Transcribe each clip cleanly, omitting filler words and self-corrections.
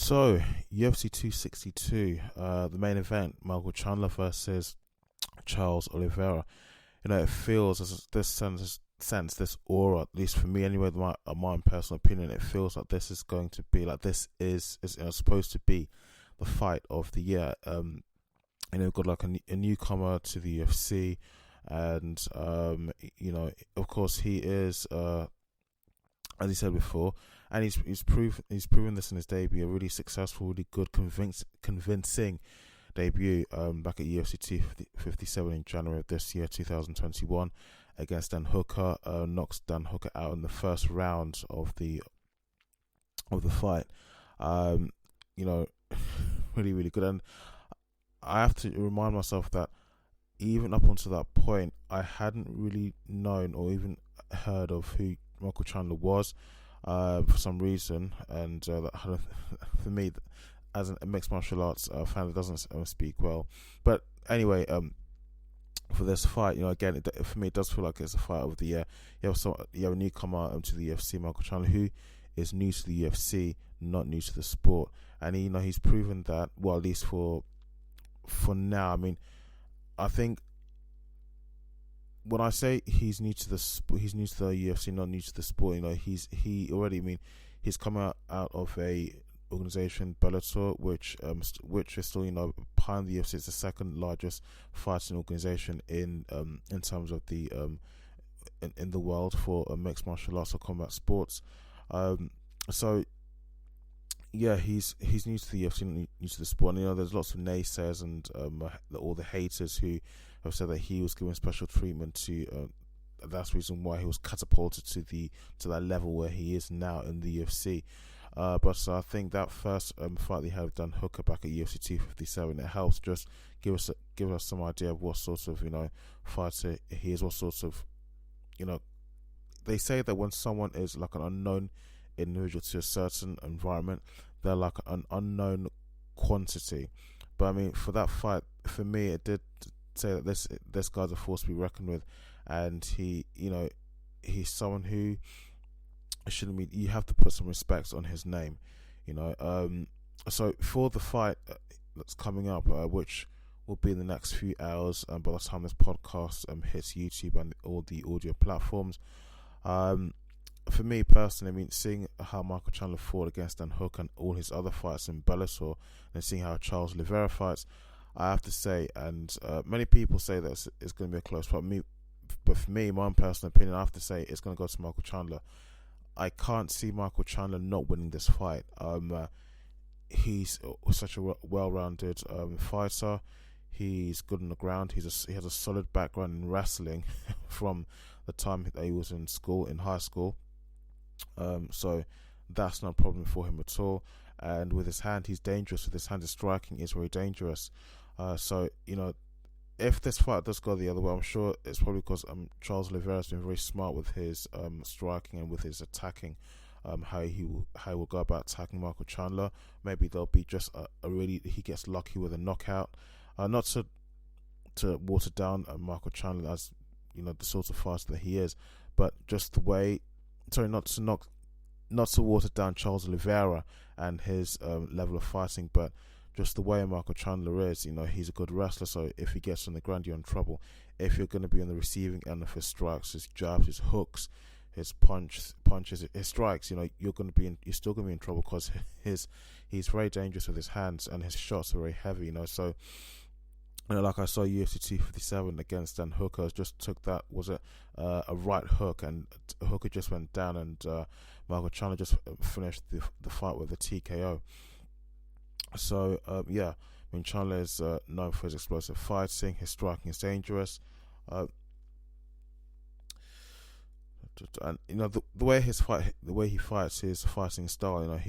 So, UFC 262, the main event, Michael Chandler versus Charles Oliveira. It feels as this sense, this aura, at least for me anyway, my own personal opinion, it feels like this is going to be like this is supposed to be the fight of the year. We've got like a newcomer to the UFC, and of course he is as he said before, and he's proven this in his debut, a really successful, really good, convincing debut back at UFC 257 in January of this year, 2021, against Dan Hooker. Knocks Dan Hooker out in the first round of the fight. Really, really good. And I have to remind myself that even up until that point, I hadn't really known or even heard of who Michael Chandler was for some reason, and for me, as a mixed martial arts fan that doesn't speak well. But anyway, for this fight, again, for me, it does feel like it's a fight of the year. You have a newcomer to the UFC, Michael Chandler, who is new to the UFC, not new to the sport, and he's proven that. Well, at least for now. I mean, I think when I say he's new to the UFC, not new to the sport. He's come out of a organization, Bellator, which is still behind the UFC. It's the second largest fighting organization in terms of the in the world for mixed martial arts or combat sports. So yeah, he's new to the UFC, new to the sport. And, there's lots of naysayers and all the haters who have said that he was given special treatment to. That's the reason why he was catapulted to that level where he is now in the UFC. But I think that first fight they had with Dan Hooker back at UFC 257, it helps just give us some idea of what sort of fighter he is, what sort of they say that when someone is like an unknown individual to a certain environment, they're like an unknown quantity. But I mean, for that fight, for me, it did say that this guy's a force to be reckoned with, and he's someone who shouldn't be. You have to put some respect on his name, So for the fight that's coming up, which will be in the next few hours, by the time this podcast hits YouTube and all the audio platforms, for me personally, I mean, seeing how Michael Chandler fought against Dan Hook and all his other fights in Bellator, and seeing how Charles Oliveira fights, I have to say, and many people say that it's going to be a close fight. But for me, my own personal opinion, I have to say it's going to go to Michael Chandler. I can't see Michael Chandler not winning this fight. He's such a well-rounded fighter. He's good on the ground. He has a solid background in wrestling from the time that he was in high school. So that's not a problem for him at all. And with his hand, he's dangerous. With his hand, his striking is very dangerous. So if this fight does go the other way, I'm sure it's probably because Charles Oliveira has been very smart with his striking and with his attacking. How he will go about attacking Michael Chandler. Maybe there'll be just he gets lucky with a knockout. Not to water down Michael Chandler as the sort of fighter that he is, but just the way. Sorry, not to water down Charles Oliveira and his level of fighting, but just the way Michael Chandler is. He's a good wrestler, so if he gets on the ground, you're in trouble. If you're going to be on the receiving end of his strikes, his jabs, his hooks, his punches, his strikes, you're still going to be in trouble, because he's very dangerous with his hands, and his shots are very heavy. So like I saw UFC 257 against Dan Hooker, just took that, was it a right hook, and Hooker just went down, and Michael Chandler just finished the fight with a TKO. So yeah, I mean, Chandler is known for his explosive fighting. His striking is dangerous, and the way he fights, his fighting style.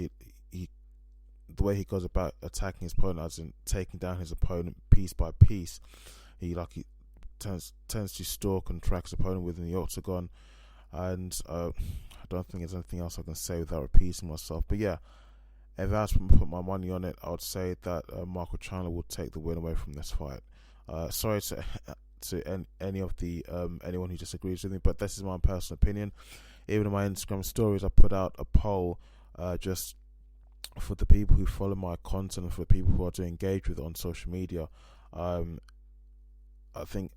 The way he goes about attacking his opponent, as in taking down his opponent piece by piece. He tends to stalk and track his opponent within the octagon, and I don't think there's anything else I can say without repeating myself. But yeah, if I had to put my money on it, I would say that Michael Chandler would take the win away from this fight. Sorry to any of the anyone who disagrees with me, but this is my personal opinion. Even in my Instagram stories, I put out a poll just for the people who follow my content and for the people who are to engage with it on social media, I think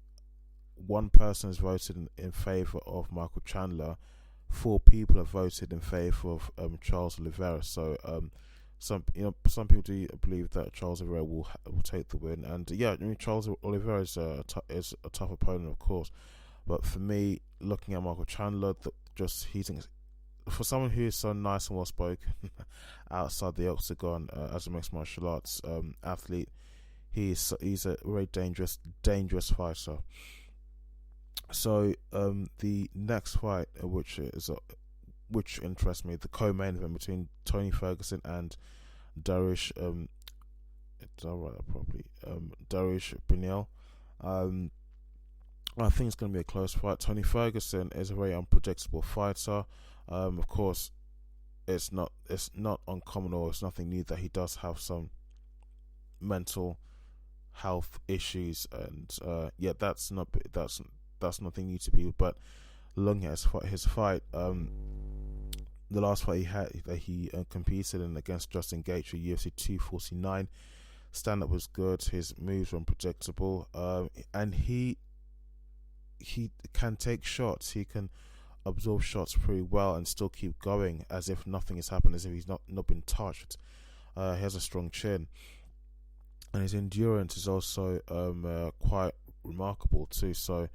one person has voted in favor of Michael Chandler. 4 people have voted in favor of Charles Oliveira. So some people do believe that Charles Oliveira will take the win. And yeah, I mean, Charles Oliveira is a tough opponent, of course. But for me, looking at Michael Chandler, for someone who is so nice and well spoken outside the octagon as a mixed martial arts athlete, he's a very dangerous fighter. So the next fight, which interests me, the co-main event between Tony Ferguson and Dariush, did I write that properly? Dariush Biniel. I think it's going to be a close fight. Tony Ferguson is a very unpredictable fighter. Of course, it's not uncommon, or it's nothing new that he does have some mental health issues, and that's nothing new to people. But looking at his fight, the last fight he competed in against Justin Gaethje, UFC 249, stand up was good. His moves were unpredictable, and he can take shots. He can absorb shots pretty well and still keep going as if nothing has happened, as if he's not been touched. He has a strong chin, and his endurance is also quite remarkable too. So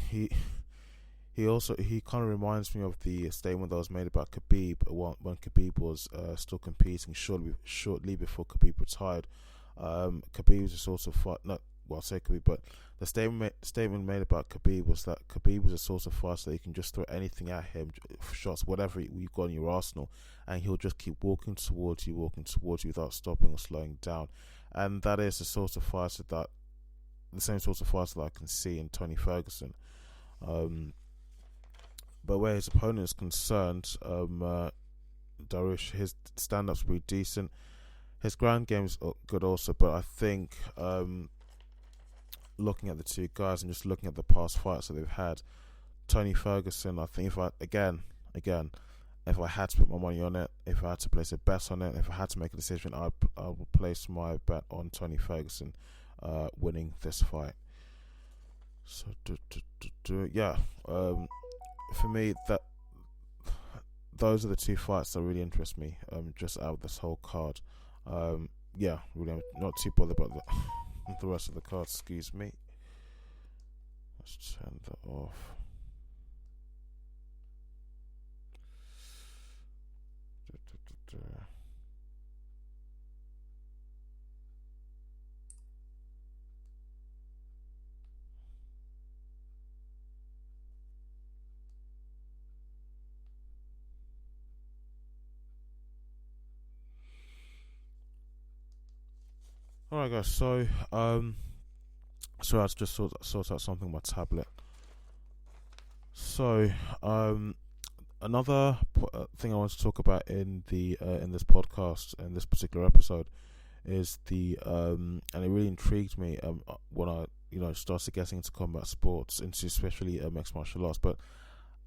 he kind of reminds me of the statement that was made about Khabib when Khabib was still competing shortly before Khabib retired. Khabib was a sort of fight, I'll say Khabib, but the statement made about Khabib was that Khabib was a sort of fighter that you can just throw anything at him, shots, whatever you've got in your arsenal, and he'll just keep walking towards you without stopping or slowing down. And that is the same sort of fighter that I can see in Tony Ferguson. But where his opponent is concerned, Dariush, his stand-up's pretty decent. His ground game's good also, but I think looking at the two guys and just looking at the past fights that they've had, Tony Ferguson, I think if I had to put my money on it, if I had to place a bet on it, if I had to make a decision, I would place my bet on Tony Ferguson winning this fight. So for me, those are the two fights that really interest me, just out of this whole card. Really, I'm not too bothered about the rest of the card. Excuse me. Let's turn that off. Alright guys, so I had to just sort out something on my tablet. So another thing I want to talk about in this podcast, in this particular episode, is and it really intrigued me when I started getting into combat sports, into especially mixed martial arts. But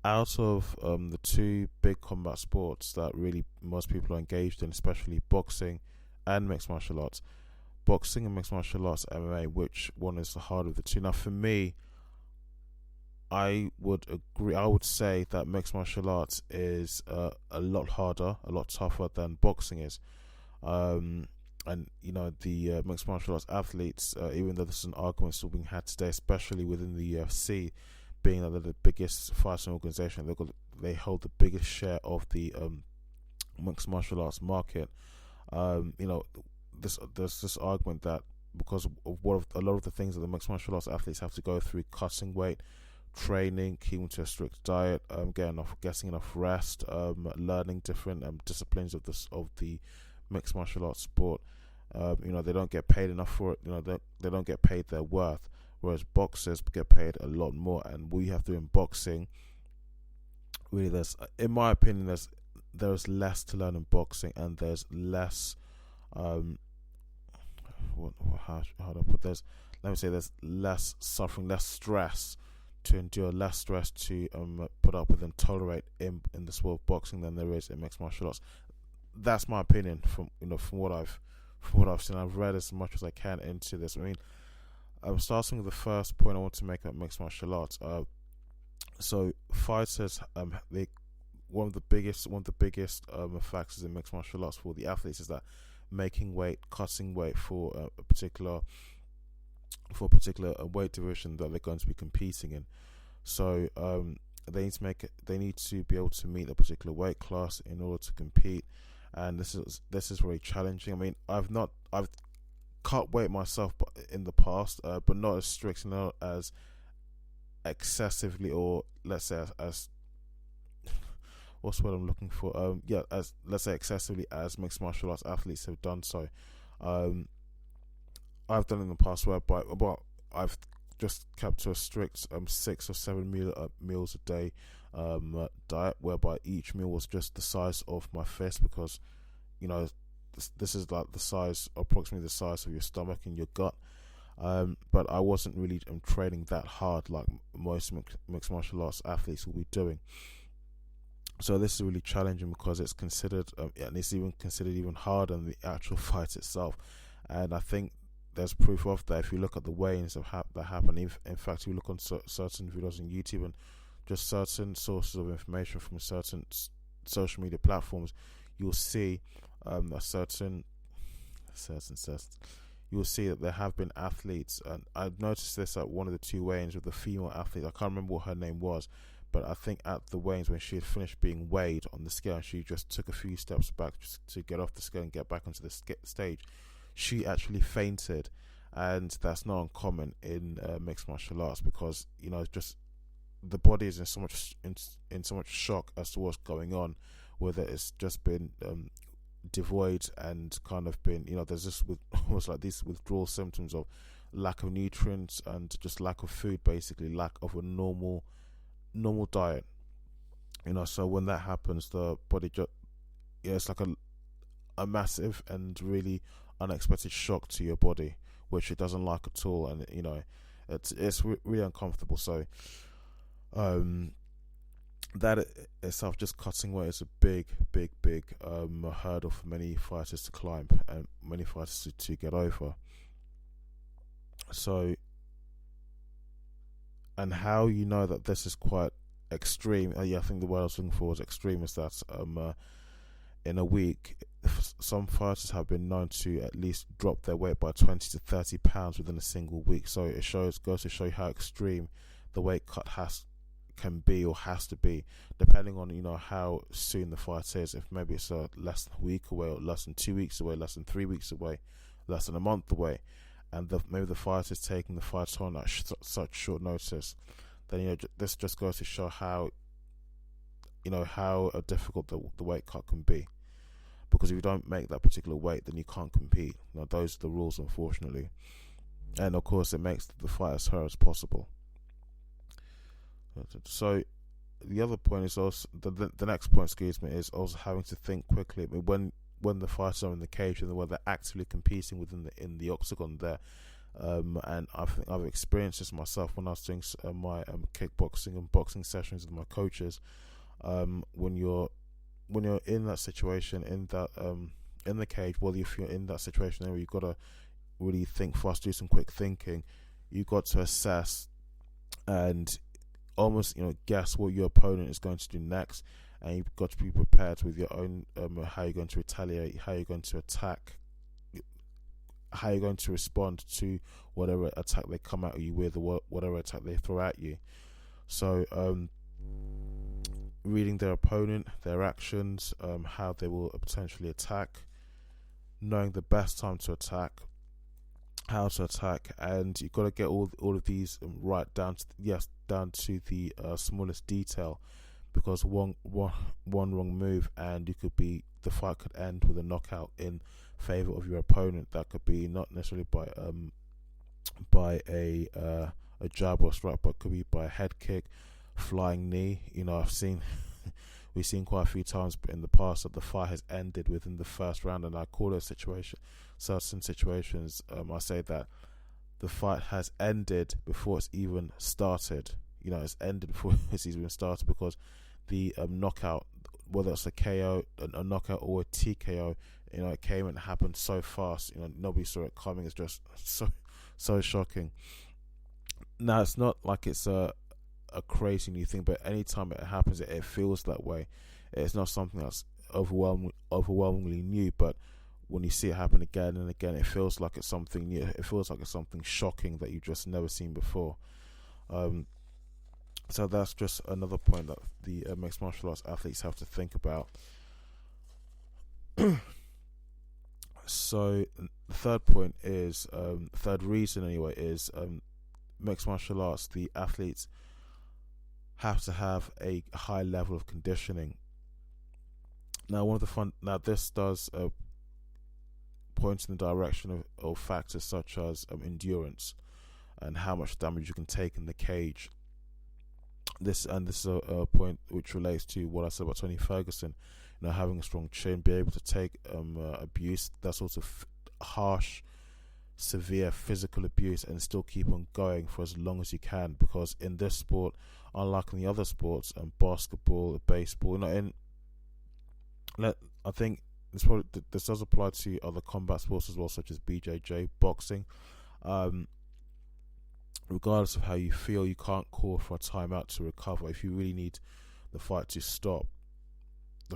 out of the two big combat sports that really most people are engaged in, especially boxing and mixed martial arts, boxing and mixed martial arts, MMA, which one is the harder of the two? Now, for me, I would say that mixed martial arts is a lot harder, a lot tougher than boxing is. And the mixed martial arts athletes, even though this is an argument still being had today, especially within the UFC, being that they're the biggest fighting organization, they hold the biggest share of the mixed martial arts market. There's this argument that because of a lot of the things that the mixed martial arts athletes have to go through, cutting weight, training, keeping to a strict diet, getting enough rest, learning different disciplines of the mixed martial arts sport, they don't get paid enough for it. They don't get paid their worth, whereas boxers get paid a lot more. And what you have to do in boxing, really, in my opinion, there's less to learn in boxing, and there's less how do I put this? Let me say there's less suffering, less stress to endure, less stress to put up with and tolerate in the sport of boxing than there is in mixed martial arts. that's my opinion from what I've seen. I've read as much as I can into this. I mean, starting with the first point I want to make about mixed martial arts. So fighters, they one of the biggest factors in mixed martial arts for the athletes is that making weight, cutting weight for a particular weight division that they're going to be competing in. So they need to be able to meet a particular weight class in order to compete, and this is very challenging. I mean, I've cut weight myself in the past, but not as strict, not as excessively, or let's say as what's what I'm looking for? As let's say excessively as mixed martial arts athletes have done so. I've done in the past whereby I've just kept to a strict 6 or 7 meals a day diet, whereby each meal was just the size of my fist, because this is like approximately the size of your stomach and your gut. But I wasn't really training that hard like most mixed martial arts athletes will be doing. So this is really challenging because it's considered, and it's even considered even harder than the actual fight itself. And I think there's proof of that if you look at the weigh-ins that happen. In fact, if you look on certain videos on YouTube and just certain sources of information from certain social media platforms, you'll see you will see that there have been athletes, and I've noticed this at one of the 2 weigh-ins with the female athlete. I can't remember what her name was, but I think at the weigh-ins when she had finished being weighed on the scale, and she just took a few steps back just to get off the scale and get back onto the stage, she actually fainted. And that's not uncommon in mixed martial arts, because just the body is in so much shock as to what's going on, whether it's just been devoid and kind of been there's just almost like these withdrawal symptoms of lack of nutrients and just lack of food, basically lack of a normal diet. So when that happens, the body just it's like a massive and really unexpected shock to your body, which it doesn't like at all, and it's really uncomfortable. So that itself, just cutting weight, is a big hurdle for many fighters to climb and many fighters to get over. So, and how you know that this is quite extreme, I think the word I was looking for was extreme, is that in a week some fighters have been known to at least drop their weight by 20 to 30 pounds within a single week. So it goes to show how extreme the weight cut can be, or has to be, depending on how soon the fight is. If maybe it's less than a week away, or less than 2 weeks away, less than 3 weeks away, less than a month away, and maybe the fight is taking the fight on at such short notice, then this just goes to show how difficult the weight cut can be. Because if you don't make that particular weight, then you can't compete. Those are the rules, unfortunately, and of course it makes the fight as hard as possible. So the other point is also the next point, is also having to think quickly. I mean, when the fighters are in the cage and when they're actively competing in the octagon there, and I think I've experienced this myself when I was doing my kickboxing and boxing sessions with my coaches. When you're in that situation, in the cage, well, if you're in that situation where you've got to really think fast, do some quick thinking, you've got to assess and almost guess what your opponent is going to do next, and you've got to be prepared with your own how you're going to retaliate, how you're going to attack, how you're going to respond to whatever attack they come at you with, or whatever attack they throw at you. So reading their opponent, their actions, how they will potentially attack, knowing the best time to attack, how to attack, and you've got to get all of these right down to the smallest detail, because one wrong move and the fight could end with a knockout in favor of your opponent. That could be not necessarily by a jab or strike, but could be by a head kick, flying knee. We've seen quite a few times in the past that the fight has ended within the first round, and I call those certain situations, I say that the fight has ended before it's even started. It's ended before it's even started, because the knockout, whether it's a KO, a knockout, or a TKO, it came and happened so fast. Nobody saw it coming. It's just so shocking. Now, it's not like it's a crazy new thing, but anytime it happens, it feels that way. It's not something that's overwhelmingly new, but when you see it happen again and again, it feels like it's something new. It feels like it's something shocking that you've just never seen before. So that's just another point that the mixed martial arts athletes have to think about. So the third point is, third reason anyway, is mixed martial arts, the athletes have to have a high level of conditioning. Now, this does point in the direction of factors such as endurance and how much damage you can take in the cage. This is a point which relates to what I said about Tony Ferguson, having a strong chin, be able to take abuse, that sort of harsh, severe physical abuse, and still keep on going for as long as you can. Because in this sport, unlike in the other sports, basketball, baseball, I think this does apply to other combat sports as well, such as BJJ, boxing. Regardless of how you feel, you can't call for a timeout to recover. If you really need the fight to stop,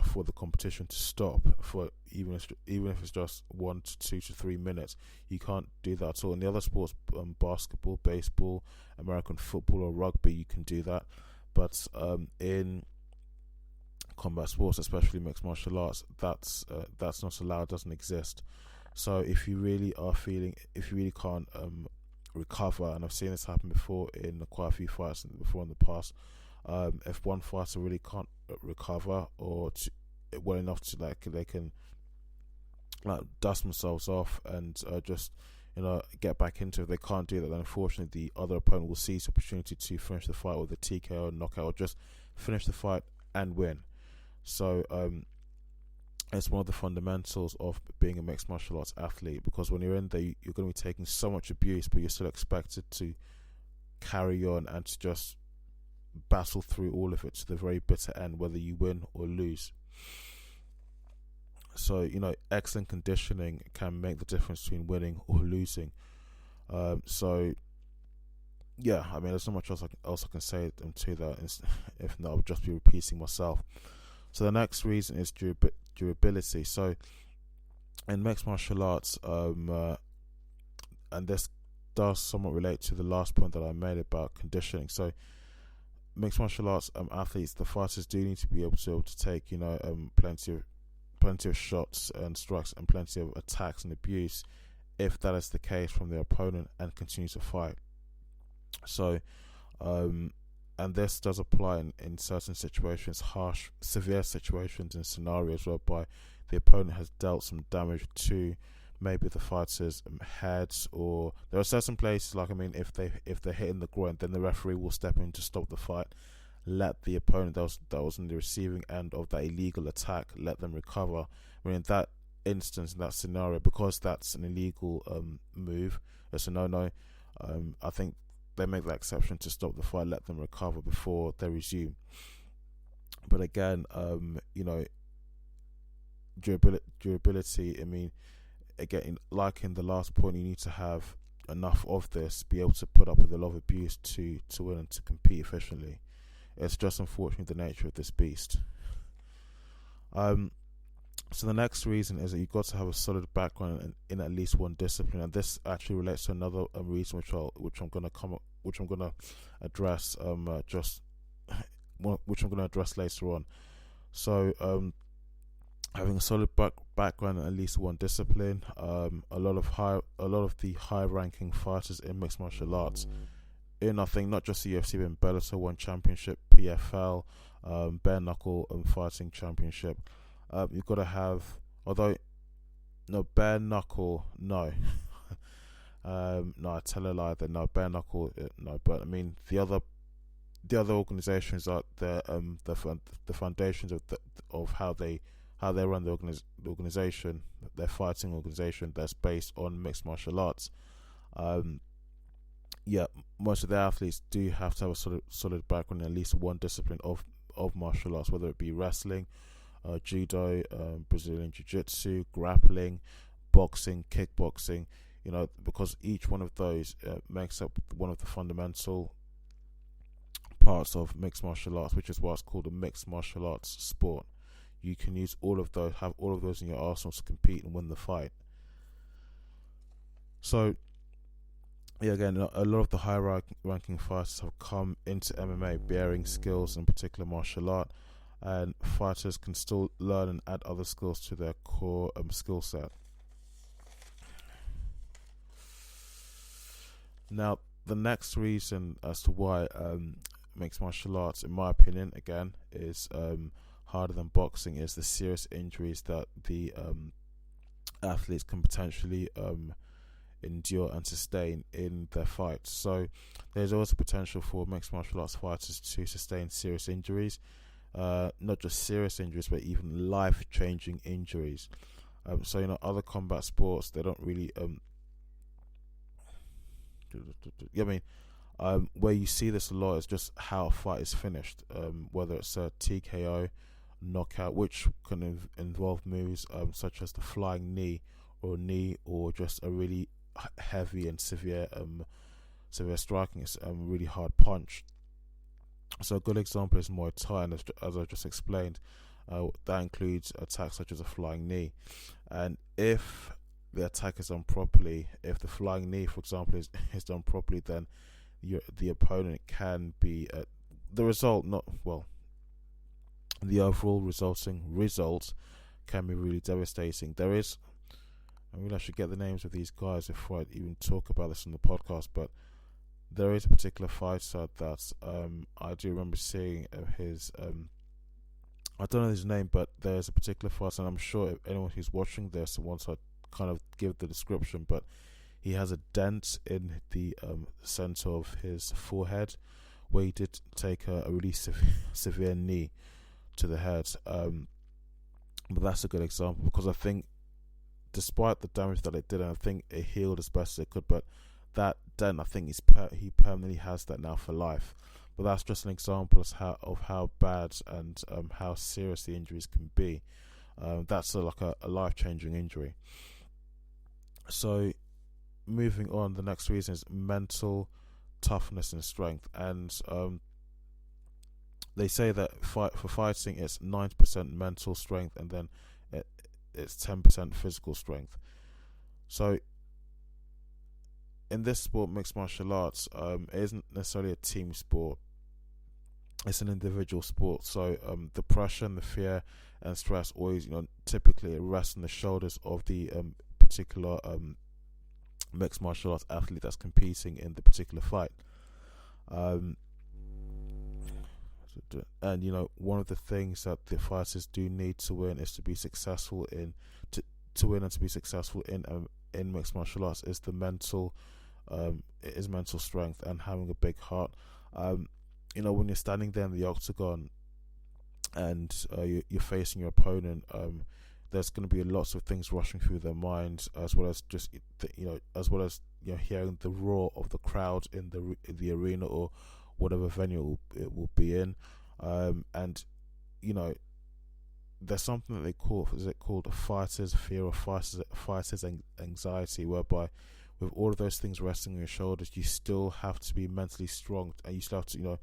for the competition to stop, for even if it's just 1 to 2 to 3 minutes, you can't do that at all. In the other sports, basketball, baseball, American football, or rugby, you can do that. But in combat sports, especially mixed martial arts, that's not allowed, doesn't exist. So if you really can't recover, and I've seen this happen before in quite a few fights before in the past, if one fighter really can't recover or well enough to they can dust themselves off and just get back into it, they can't do that, then unfortunately the other opponent will seize the opportunity to finish the fight with a TKO, knockout, or just finish the fight and win. So it's one of the fundamentals of being a mixed martial arts athlete, because when you're in there, you're going to be taking so much abuse, but you're still expected to carry on and to just battle through all of it to the very bitter end, whether you win or lose. So excellent conditioning can make the difference between winning or losing. So yeah, I mean, there's not much else I can say to that. If not, I would just be repeating myself. So the next reason is durability. So in mixed martial arts, and this does somewhat relate to the last point that I made about conditioning. So mixed martial arts athletes, the fighters do need to be able to take plenty of shots and strikes and plenty of attacks and abuse, if that is the case, from their opponent, and continue to fight. So and this does apply in certain situations, harsh, severe situations and scenarios whereby the opponent has dealt some damage to maybe the fighter's heads, or there are certain places, like, I mean, if they're hitting the groin, then the referee will step in to stop the fight, let the opponent that was in the receiving end of that illegal attack, let them recover. I mean, in that instance, in that scenario, because that's an illegal move, it's a no-no, I think they make that exception to stop the fight, let them recover before they resume. But again, durability, I mean, again, like in the last point, you need to have enough of this, be able to put up with a lot of abuse to win and to compete efficiently. It's just unfortunately the nature of this beast. So the next reason is that you've got to have a solid background in at least one discipline, and this actually relates to another reason which I'm going to address later on. So having a solid background in at least one discipline, a lot of the high-ranking fighters in mixed martial arts, in I think not just the UFC, but in Bellator One Championship, PFL, bare knuckle fighting championship. You've got to have, bare knuckle, no. No, I tell a lie there. No, bare knuckle, no. But I mean, the other organizations are the foundations of how they run the organization, their fighting organization that's based on mixed martial arts. Most of the athletes do have to have a solid background in at least one discipline of martial arts, whether it be wrestling, judo, Brazilian jiu-jitsu, grappling, boxing, kickboxing, because each one of those makes up one of the fundamental parts of mixed martial arts, which is why it's called a mixed martial arts sport. You can use all of those, have all of those in your arsenal to compete and win the fight. So, yeah, again, a lot of the high-ranking fighters have come into MMA bearing skills in particular martial art, and fighters can still learn and add other skills to their core skill set. Now, the next reason as to why mixed martial arts, in my opinion, again, is harder than boxing is the serious injuries that the athletes can potentially endure and sustain in their fights. So there's always a potential for mixed martial arts fighters to sustain serious injuries, not just serious injuries, but even life-changing injuries. So other combat sports, they don't really where you see this a lot is just how a fight is finished, whether it's a TKO, knockout, which can involve moves such as the flying knee, or just a really heavy and severe striking, really hard punch. So a good example is Muay Thai, and as I just explained, that includes attacks such as a flying knee. And if the attack is done properly, if the flying knee, for example, is done properly, then the opponent can be the overall resulting result can be really devastating. I should get the names of these guys before I even talk about this on the podcast, but there is a particular fighter that I do remember seeing his I don't know his name, but there's a particular fighter, and I'm sure if anyone who's watching this wants to kind of give the description, but he has a dent in the center of his forehead where he did take a really severe knee to the head. But that's a good example, because I think despite the damage that it did, and I think it healed as best as it could, but that dent, I think he permanently has that now for life. But that's just an example of how bad and how serious the injuries can be. That's like a life-changing injury. So moving on, the next reason is mental toughness and strength. And they say that for fighting, it's 90% mental strength, and then it's 10% physical strength. So in this sport, mixed martial arts, it isn't necessarily a team sport. It's an individual sport. So the pressure and the fear and stress always, typically rests on the shoulders of the particular mixed martial arts athlete that's competing in the particular fight. And one of the things that the fighters do need to win is to be successful to win and to be successful in mixed martial arts is the mental strength and having a big heart. When you're standing there in the octagon and you're facing your opponent, there's going to be lots of things rushing through their minds, as well as just hearing the roar of the crowd in the arena or whatever venue it will be in, and there's something that they call, is it called a fighter's fear or fighter's anxiety, whereby with all of those things resting on your shoulders, you still have to be mentally strong, and you still have to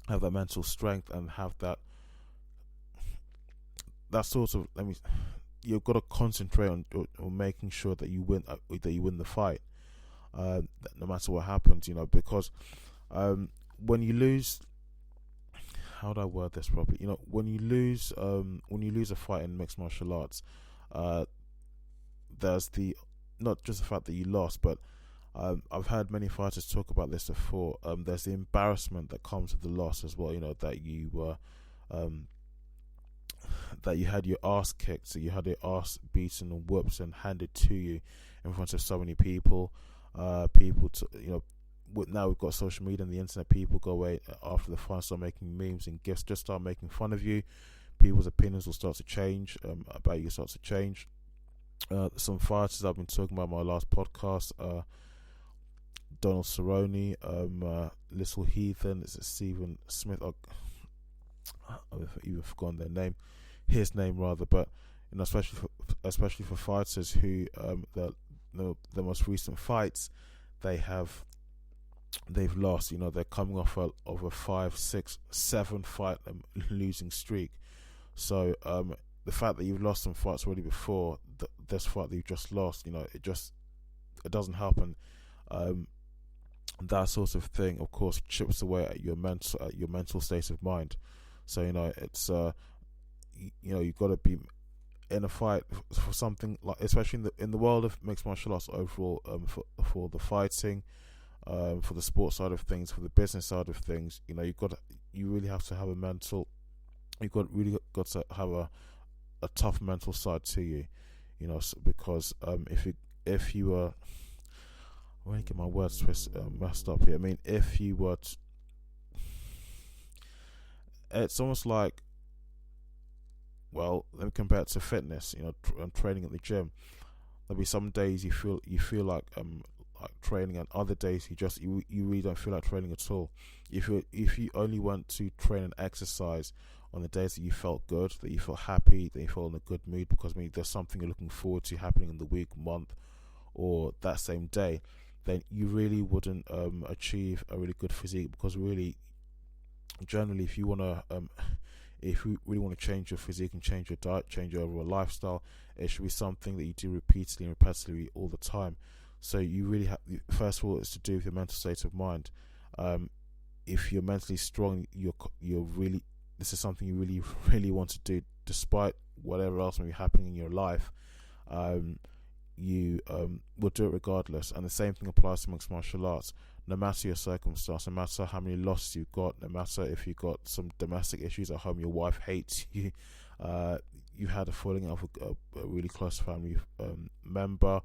have that mental strength and have that sort of, you've got to concentrate on making sure that you win the fight, no matter what happens, because when you lose, how do I word this properly? When you lose a fight in mixed martial arts, there's not just the fact that you lost, but I've heard many fighters talk about this before. There's the embarrassment that comes with the loss as well. That you were that you had your ass kicked, so you had your ass beaten and whooped and handed to you in front of so many people. Now we've got social media and the internet. People go away after the fight, start making memes and gifs, just start making fun of you. People's opinions will start to change about you. Starts to change. Some fighters I've been talking about in my last podcast, Donald Cerrone, Little Heathen, is it Stephen Smith? I've even forgotten their name. his name rather, but especially for fighters who the most recent fights they've lost. They're coming off of a 5, 6, 7 fight losing streak. So the fact that you've lost some fights already before this fight that you've just lost, it doesn't help, and that sort of thing, of course, chips away at your mental state of mind. So it's you've got to be in a fight for something like, especially in the world of mixed martial arts overall, for the fighting, for the sports side of things, for the business side of things. You really have to have a mental. You've got to have a tough mental side to you, because if you were, I want to get my words messed up here. I mean, if you were, it's almost like, well, let me compare it to fitness. Training at the gym. There'll be some days you feel like training, and other days you really don't feel like training at all. If you only went to train and exercise on the days that you felt good, that you felt happy, that you felt in a good mood, because maybe there's something you're looking forward to happening in the week, month, or that same day, then you really wouldn't achieve a really good physique. Because really, generally, if you really want to change your physique and change your diet, change your overall lifestyle, it should be something that you do repeatedly and repetitively all the time. So you really have, first of all, it's to do with your mental state of mind. If you're mentally strong, you're really, this is something you really, really want to do, despite whatever else may be happening in your life. You will do it regardless. And the same thing applies to mixed martial arts. No matter your circumstance, no matter how many losses you've got, no matter if you've got some domestic issues at home, your wife hates you, you had a falling out with a really close family member,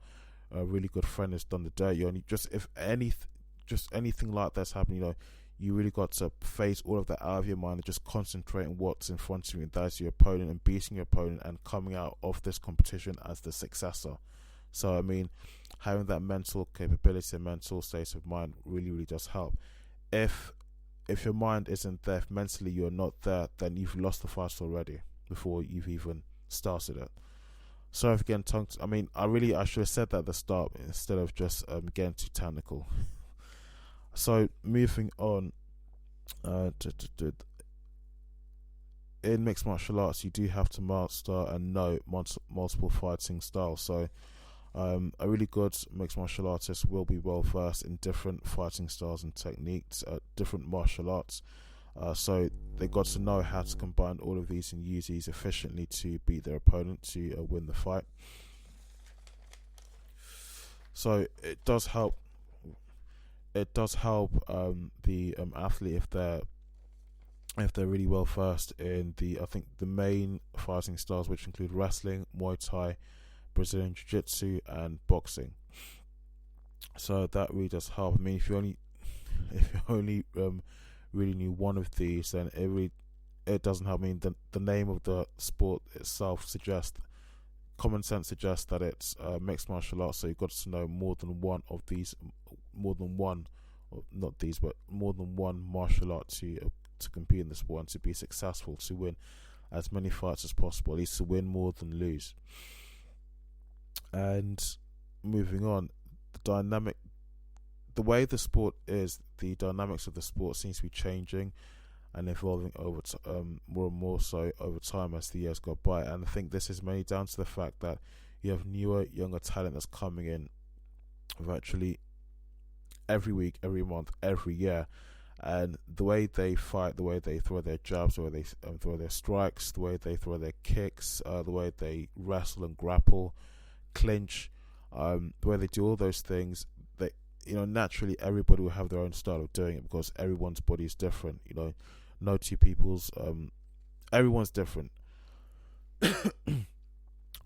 a really good friend has done the dirt. If anything like that's happening, you really got to face all of that out of your mind and just concentrate on what's in front of you, and that's your opponent, and beating your opponent and coming out of this competition as the successor. So I mean, having that mental capability and mental state of mind really, really does help. If your mind isn't there, if mentally you're not there, then you've lost the fight already before you've even started it. Sorry for getting tongue. I should have said that at the start instead of just getting too technical. So moving on, in mixed martial arts, you do have to master and know multiple fighting styles. So a really good mixed martial artist will be well versed in different fighting styles and techniques, different martial arts. So they got to know how to combine all of these and use these efficiently to beat their opponent, to win the fight. So it does help. It does help the athlete if they're really well versed in the main fighting styles, which include wrestling, Muay Thai, Brazilian Jiu-Jitsu, and boxing. So that really does help. I mean, if you only really knew one of these, then it doesn't help. I mean, the name of the sport itself common sense suggests that it's mixed martial arts. So you've got to know more than one martial art to compete in the sport and to be successful, to win as many fights as possible, at least to win more than lose. And moving on, the way the sport is, the dynamics of the sport seems to be changing and evolving more and more so over time as the years go by. And I think this is mainly down to the fact that you have newer, younger talent that's coming in virtually every week, every month, every year. And the way they fight, the way they throw their jabs, the way they throw their strikes, the way they throw their kicks, the way they wrestle and grapple, clinch, the way they do all those things, naturally everybody will have their own style of doing it, because everyone's body is different. No two people's, everyone's different.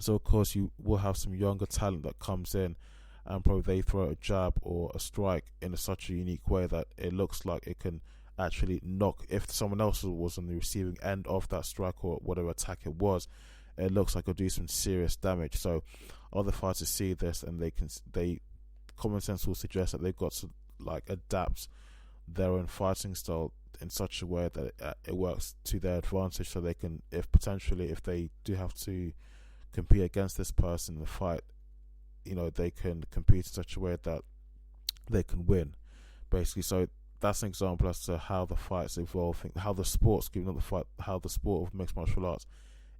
So of course you will have some younger talent that comes in, and probably they throw a jab or a strike in such a unique way that it looks like it can actually knock, if someone else was on the receiving end of that strike or whatever attack it was, it looks like it'll do some serious damage. So other fighters see this, and common sense will suggest that they've got to adapt their own fighting style in such a way that it works to their advantage, so they can, if they do have to compete against this person in the fight, they can compete in such a way that they can win, basically. So that's an example as to how the fight's evolving, how the sports, how the sport of mixed martial arts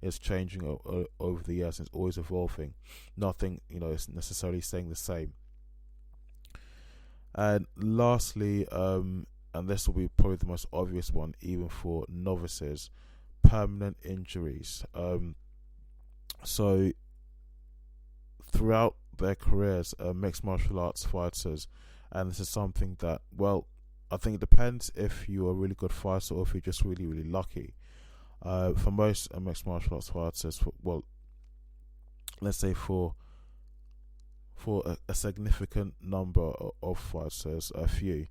is changing over the years. It's always evolving. Nothing, is necessarily staying the same. And lastly, and this will be probably the most obvious one, even for novices, permanent injuries. So throughout their careers, mixed martial arts fighters, and this is something that, well, I think it depends if you're a really good fighter or if you're just really, really lucky. For most mixed martial arts fighters, let's say for a significant number of fighters, a few,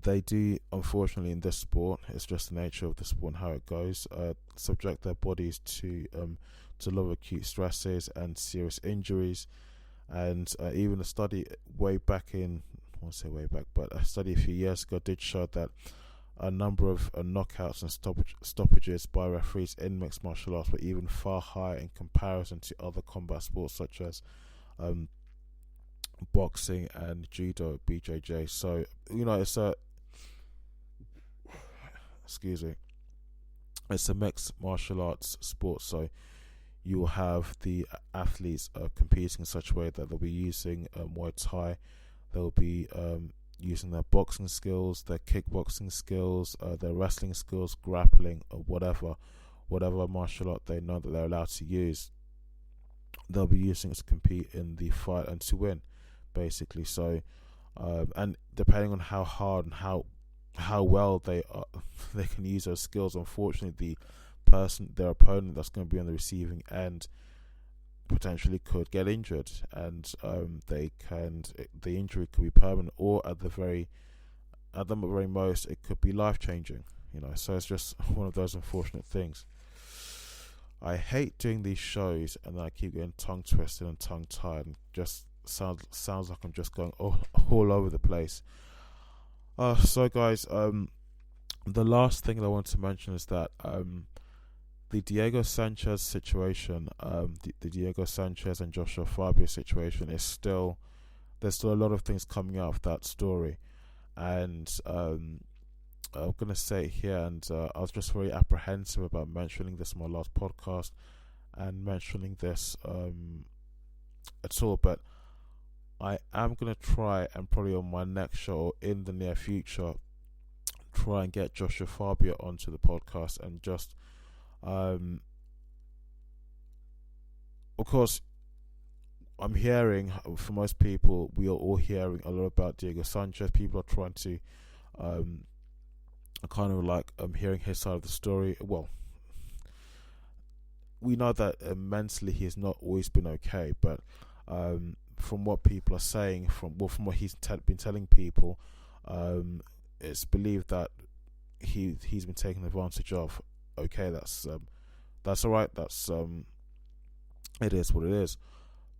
they do, unfortunately, in this sport, it's just the nature of the sport and how it goes, subject their bodies to a lot of acute stresses and serious injuries. And even a study way back in, I won't say way back, but a study a few years ago did show that a number of knockouts and stoppages by referees in mixed martial arts were even far higher in comparison to other combat sports such as boxing and judo, BJJ. So it's a mixed martial arts sport. So you will have the athletes competing in such a way that they'll be using Muay Thai, they'll be using their boxing skills, their kickboxing skills, their wrestling skills, grappling, or whatever martial art they know that they're allowed to use, they'll be using it to compete in the fight and to win, basically. So and depending on how hard and how well they can use those skills, unfortunately their opponent that's going to be on the receiving end potentially could get injured, and the injury could be permanent, or at the very most it could be life-changing. So it's just one of those unfortunate things. I hate doing these shows and I keep getting tongue twisted and tongue tied, and just sounds like I'm just going all over the place. So guys, the last thing that I want to mention is that the Diego Sanchez situation, the Diego Sanchez and JOSHUAFABIA situation there's still a lot of things coming out of that story, and I'm going to say it here, and I was just very apprehensive about mentioning this in my last podcast and mentioning this at all, but I am going to try, and probably on my next show in the near future, try and get JOSHUAFABIA onto the podcast, and just of course, I'm hearing, for most people, we are all hearing a lot about Diego Sanchez. People are trying to kind of like hearing his side of the story. Well, we know that mentally he has not always been okay, but from what people are saying, from what he's been telling people, it's believed that he's been taken advantage of. Okay, that's all right. That's it is what it is.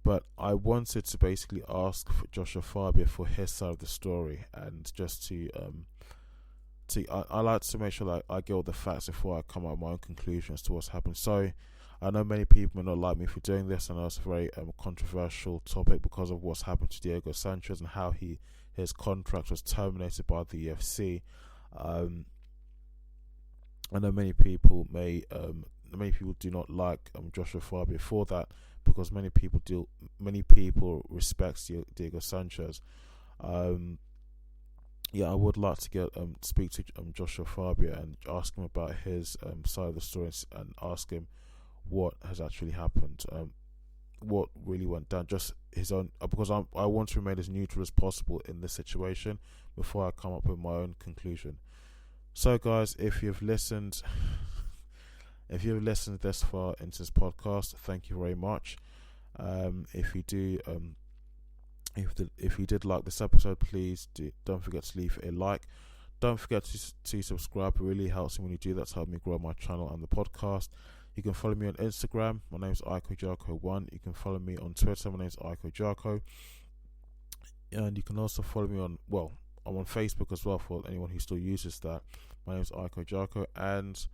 But I wanted to basically ask for JOSHUAFABIA for his side of the story, and just I like to make sure that I get all the facts before I come up with my own conclusions to what's happened. So I know many people may not like me for doing this. I know it's a very controversial topic because of what's happened to Diego Sanchez and how his contract was terminated by the UFC. I know many people do not like JOSHUAFABIA for that, because many people respect Diego Sanchez. I would like to speak to JOSHUAFABIA and ask him about his side of the story, and ask him what has actually happened, what really went down, just his own, because I want to remain as neutral as possible in this situation before I come up with my own conclusion. So guys, if you've listened this far into this podcast, thank you very much. If you did like this episode, please don't forget to leave a like. Don't forget to subscribe. It really helps me when you do that to help me grow my channel and the podcast. You can follow me on Instagram. My name is IkeJarko1. You can follow me on Twitter. My name is IkeJarko. And you can also follow me on, I'm on Facebook as well for anyone who still uses that. My name is Ike Mma, and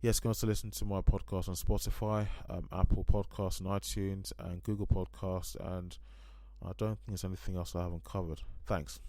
yes, go to listen to my podcast on Spotify, Apple Podcasts, and iTunes, and Google Podcasts, and I don't think there's anything else I haven't covered. Thanks.